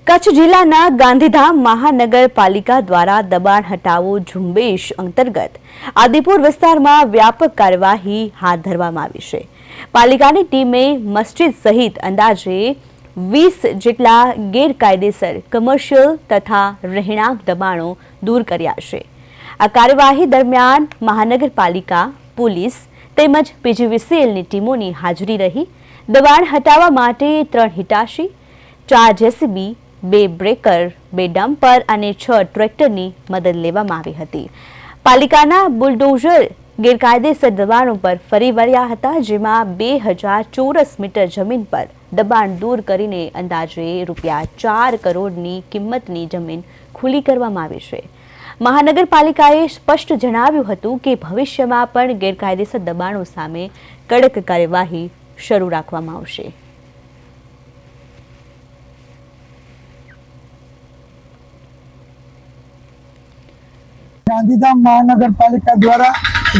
કચ્છ જિલ્લાના ગાંધીધામ મહાનગરપાલિકા દ્વારા દબાણ હટાવો ઝુંબેશ અંતર્ગત આદિપુર વિસ્તારમાં વ્યાપક કાર્યવાહી હાથ ધરવામાં આવી છે। પાલિકાની ટીમે મસ્જિદ સહિત અંદાજે 20 જેટલા ગેરકાયદેસર કમર્શિયલ તથા રહેણાંક દબાણો દૂર કર્યા છે। આ કાર્યવાહી દરમિયાન મહાનગરપાલિકા, પોલીસ તેમજ પીજીવીસીએલની ટીમોની હાજરી રહી। દબાણ હટાવવા માટે 3 હિટાચી, 4 જેસીબી, 2 બ્રેકર, 2 ડમ્પર અને 6 ટ્રેક્ટરની મદદ લેવામાં આવી હતી। પાલિકાના બુલડોઝર ગેરકાયદેસર દબાણો પર ફરી વળ્યા હતા, જેમાં 2000 ચોરસ મીટર જમીન પર દબાણ દૂર કરીને અંદાજે ₹4 કરોડની કિંમતની જમીન ખુલ્લી કરવામાં આવી છે। મહાનગરપાલિકાએ સ્પષ્ટ જણાવ્યું હતું કે ભવિષ્યમાં પણ ગેરકાયદેસર દબાણો સામે કડક કાર્યવાહી શરૂ રાખવામાં આવશે। गांधीधाम महानगरपालिका द्वारा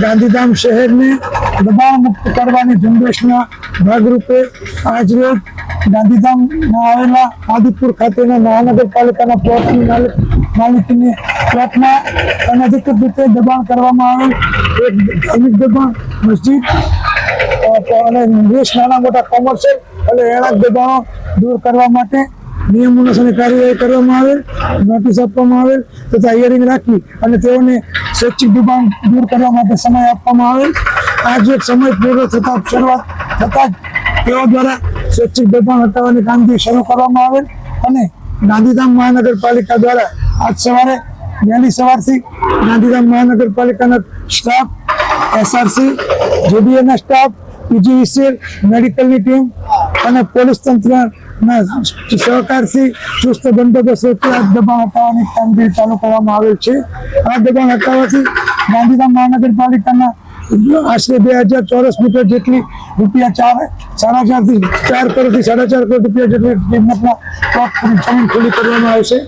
गांधीधाम शहर में दबाण मुक्त करवानी झुंबेशना भागरूपे आज रोज गांधीधाम में आवेला आदिपुर खातेना महानगरपालिकाना प्लॉटनी मालिकीनी प्लॉटમાં અનધિકૃત રીતે દબાણ કરવામાં આવેલ એક ધાર્મિક દબાણ, મસ્જિદ અને 20 નાના મોટા કોમર્શિયલ અને રહેણાંક દબાણો દૂર કરવા માટે નિયમોની કાર્યવાહી કરવામાં આવેલ, નોટિસ આપવામાં આવેલ તથા હિયરિંગ રાખી અને તેઓને સ્વૈચ્છિક દબાણ દૂર કરવા માટે સમય આપવામાં આવેલ। આજ એક સમય પૂરો થતા શરૂઆત થતા જ તેઓ દ્વારા સ્વૈચ્છિક દબાણ હટાવવાની કામગીરી શરૂ કરવામાં આવેલ અને ગાંધીધામ મહાનગરપાલિકા દ્વારા આજ સવારે વહેલી સવારથી ગાંધીધામ મહાનગરપાલિકાના સ્ટાફ, એસઆરસી, જેડીએના સ્ટાફ, પીજીવીસીએલ, મેડિકલની ટીમ અને પોલીસ તંત્રના સહકારથી ચુસ્ત બંદોબસ્ત વચ્ચે આ દબાણ હટાવવાની કામગીરી ચાલુ કરવામાં આવેલ છે। આ દબાણ હટાવવાથી ગાંધીધામ મહાનગરપાલિકાના આશરે 2000 ચોરસ મીટર જેટલી ₹4.5 થી 4 કરોડથી 4.5 કરોડ રૂપિયા જેટલી કિંમતના પ્લોટ જમીન ખુલ્લી કરવામાં આવશે।